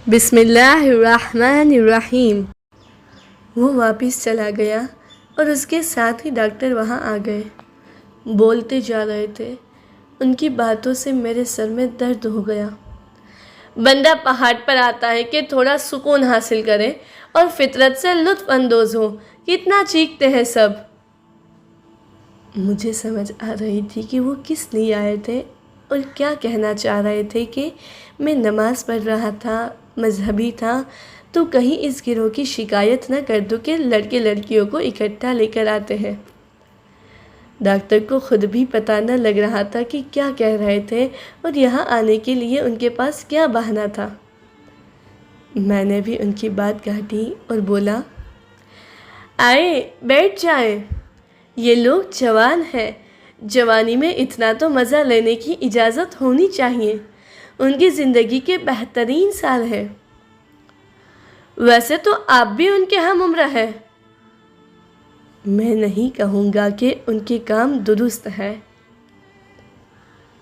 بسم اللہ الرحمن الرحیم۔ وہ واپس چلا گیا اور اس کے ساتھ ہی ڈاکٹر وہاں آ گئے۔ بولتے جا رہے تھے۔ ان کی باتوں سے میرے سر میں درد ہو گیا۔ بندہ پہاڑ پر آتا ہے کہ تھوڑا سکون حاصل کرے اور فطرت سے لطف اندوز ہو، کتنا چیختے ہیں سب۔ مجھے سمجھ آ رہی تھی کہ وہ کس لیے آئے تھے اور کیا کہنا چاہ رہے تھے کہ میں نماز پڑھ رہا تھا، مذہبی تھا، تو کہیں اس گروہ کی شکایت نہ کر دوں کہ لڑکے لڑکیوں کو اکٹھا لے کر آتے ہیں۔ ڈاکٹر کو خود بھی پتہ نہ لگ رہا تھا کہ کیا کہہ رہے تھے اور یہاں آنے کے لیے ان کے پاس کیا بہانہ تھا۔ میں نے بھی ان کی بات کاٹی اور بولا، آئے بیٹھ جائیں، یہ لوگ جوان ہیں، جوانی میں اتنا تو مزہ لینے کی اجازت ہونی چاہیے، ان کی زندگی کے بہترین سال ہیں۔ ویسے تو آپ بھی ان کے ہم عمر ہیں۔ میں نہیں کہوں گا کہ ان کے کام درست ہے۔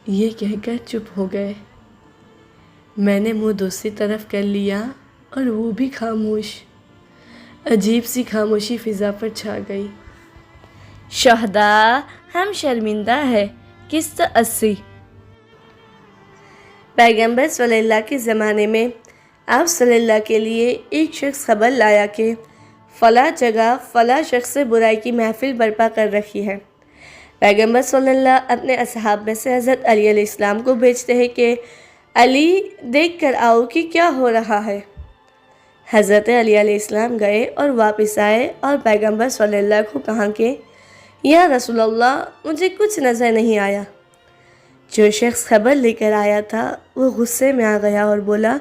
یہ کہہ کر چپ ہو گئے۔ میں نے منہ دوسری طرف کر لیا اور وہ بھی خاموش۔ عجیب سی خاموشی فضا پر چھا گئی۔ شہداء، ہم شرمندہ ہیں، قسط 80۔ پیغمبر صلی اللہ کے زمانے میں آپ صلی اللہ کے لیے ایک شخص خبر لایا کہ فلاں جگہ فلاں شخص سے برائی کی محفل برپا کر رکھی ہے۔ پیغمبر صلی اللہ اپنے اصحاب میں سے حضرت علی علیہ السلام کو بھیجتے ہیں کہ علی دیکھ کر آؤ کہ کیا ہو رہا ہے۔ حضرت علی علیہ السلام گئے اور واپس آئے اور پیغمبر صلی اللہ کو کہا کہ یا رسول اللہ، مجھے کچھ نظر نہیں آیا۔ جو شخص خبر لے کر آیا تھا وہ غصے میں آ گیا اور بولا،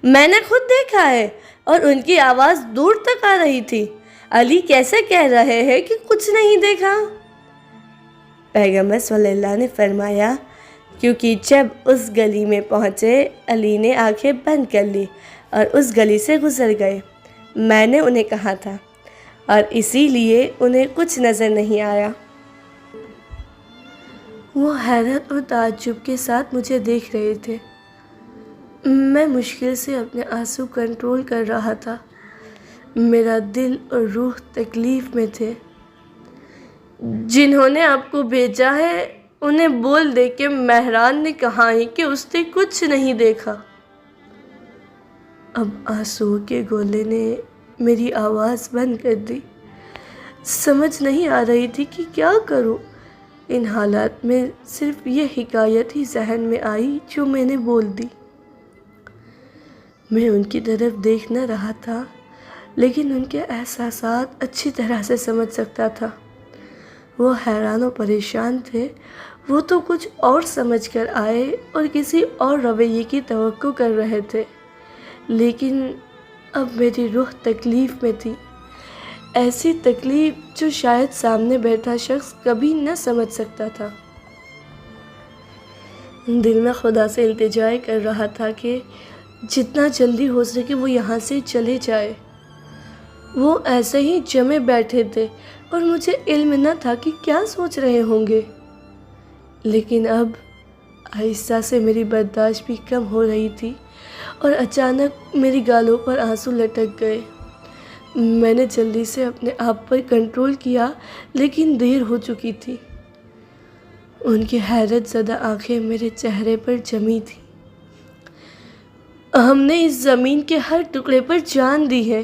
میں نے خود دیکھا ہے اور ان کی آواز دور تک آ رہی تھی، علی کیسے کہہ رہے ہیں کہ کچھ نہیں دیکھا؟ پیغمبر صلی اللہ نے فرمایا، کیونکہ جب اس گلی میں پہنچے علی نے آنکھیں بند کر لی اور اس گلی سے گزر گئے، میں نے انہیں کہا تھا اور اسی لیے انہیں کچھ نظر نہیں آیا۔ وہ حیرت اور تعجب کے ساتھ مجھے دیکھ رہے تھے۔ میں مشکل سے اپنے آنسو کنٹرول کر رہا تھا۔ میرا دل اور روح تکلیف میں تھے۔ جنہوں نے آپ کو بھیجا ہے انہیں بول دے کہ مہران نے کہا ہے کہ اس نے کچھ نہیں دیکھا۔ اب آنسو کے گولے نے میری آواز بند کر دی۔ سمجھ نہیں آ رہی تھی کہ کیا کروں۔ ان حالات میں صرف یہ حکایت ہی ذہن میں آئی جو میں نے بول دی۔ میں ان کی طرف دیکھ نہ رہا تھا، لیکن ان کے احساسات اچھی طرح سے سمجھ سکتا تھا۔ وہ حیران و پریشان تھے۔ وہ تو کچھ اور سمجھ کر آئے اور کسی اور رویے کی توقع کر رہے تھے، لیکن اب میری روح تکلیف میں تھی، ایسی تکلیف جو شاید سامنے بیٹھا شخص کبھی نہ سمجھ سکتا تھا۔ دل میں خدا سے التجا کر رہا تھا کہ جتنا جلدی ہو سکے وہ یہاں سے چلے جائے۔ وہ ایسے ہی جمے بیٹھے تھے اور مجھے علم نہ تھا کہ کیا سوچ رہے ہوں گے، لیکن اب آہستہ سے میری برداشت بھی کم ہو رہی تھی اور اچانک میری گالوں پر آنسو لٹک گئے۔ میں نے جلدی سے اپنے آپ پر کنٹرول کیا، لیکن دیر ہو چکی تھی۔ ان کی حیرت زدہ آنکھیں میرے چہرے پر جمی تھیں۔ ہم نے اس زمین کے ہر ٹکڑے پر جان دی ہے۔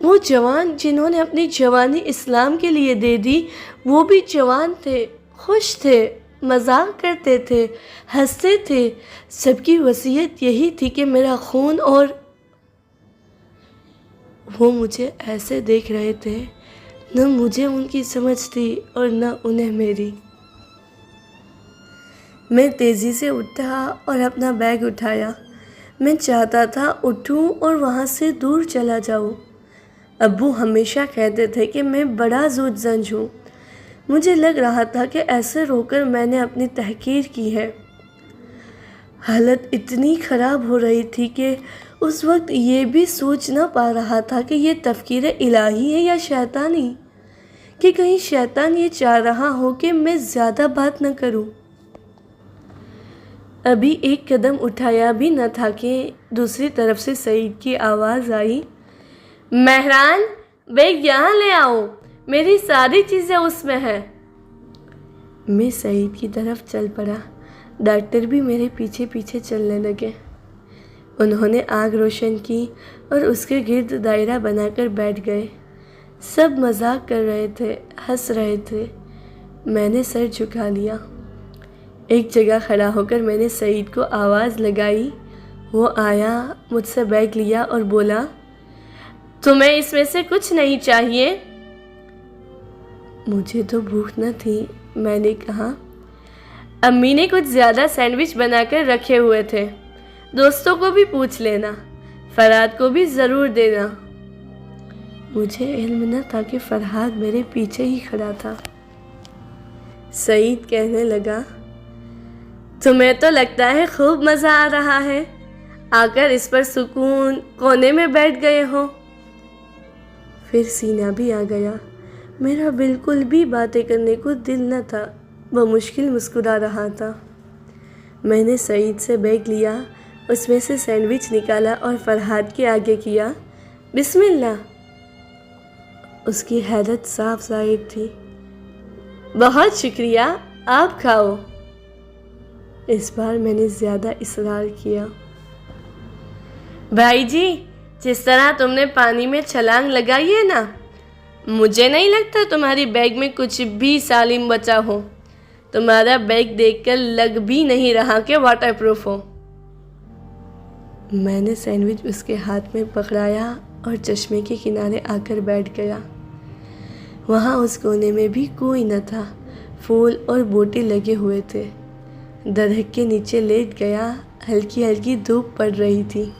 وہ جوان جنہوں نے اپنی جوانی اسلام کے لیے دے دی، وہ بھی جوان تھے، خوش تھے، مذاق کرتے تھے، ہنستے تھے۔ سب کی وصیت یہی تھی کہ میرا خون اور… وہ مجھے ایسے دیکھ رہے تھے، نہ مجھے ان کی سمجھ تھی اور نہ انہیں میری۔ میں تیزی سے اٹھا اور اپنا بیگ اٹھایا۔ میں چاہتا تھا اٹھوں اور وہاں سے دور چلا جاؤں۔ ابو ہمیشہ کہتے تھے کہ میں بڑا زود زنج ہوں۔ مجھے لگ رہا تھا کہ ایسے رو کر میں نے اپنی تحقیر کی ہے۔ حالت اتنی خراب ہو رہی تھی کہ اس وقت یہ بھی سوچ نہ پا رہا تھا کہ یہ تفکیر الہی ہے یا شیطانی، کہ کہیں شیطان یہ چاہ رہا ہو کہ میں زیادہ بات نہ کروں۔ ابھی ایک قدم اٹھایا بھی نہ تھا کہ دوسری طرف سے سعید کی آواز آئی، مہران بیگ یہاں لے آؤ، میری ساری چیزیں اس میں ہیں۔ میں سعید کی طرف چل پڑا، ڈاکٹر بھی میرے پیچھے پیچھے چلنے لگے۔ انہوں نے آگ روشن کی اور اس کے گرد دائرہ بنا کر بیٹھ گئے۔ سب مذاق کر رہے تھے، ہنس رہے تھے۔ میں نے سر جھکا لیا۔ ایک جگہ کھڑا ہو کر میں نے سعید کو آواز لگائی۔ وہ آیا، مجھ سے بیگ لیا اور بولا، تمہیں اس میں سے کچھ نہیں چاہیے؟ مجھے تو بھوک نہ تھی، میں نے کہا۔ امی نے کچھ زیادہ سینڈوچ بنا کر رکھے ہوئے تھے، دوستوں کو بھی پوچھ لینا، فرحاد کو بھی ضرور دینا۔ مجھے علم نہ تھا کہ فرحاد میرے پیچھے ہی کھڑا تھا۔ سعید کہنے لگا، تمہیں تو لگتا ہے خوب مزہ آ رہا ہے، آ کر اس پر سکون کونے میں بیٹھ گئے ہو۔ پھر سینہ بھی آ گیا۔ میرا بالکل بھی باتیں کرنے کو دل نہ تھا، وہ مشکل مسکرا رہا تھا۔ میں نے سعید سے بیگ لیا، اس میں سے سینڈوچ نکالا اور فرحاد کے آگے کیا، بسم اللہ۔ اس کی حیرت صاف ظاہر تھی۔ بہت شکریہ، آپ کھاؤ۔ اس بار میں نے زیادہ اصرار کیا۔ بھائی جی، جس طرح تم نے پانی میں چھلانگ لگائی ہے نا، مجھے نہیں لگتا تمہاری بیگ میں کچھ بھی سالم بچا ہو۔ تمہارا بیگ دیکھ کر لگ بھی نہیں رہا کہ واٹر پروف ہو۔ میں نے سینڈوچ اس کے ہاتھ میں پکڑایا اور چشمے کے کنارے آ کر بیٹھ گیا۔ وہاں اس کونے میں بھی کوئی نہ تھا، پھول اور بوٹے لگے ہوئے تھے۔ درخت کے نیچے لیٹ گیا، ہلکی ہلکی دھوپ پڑ رہی تھی۔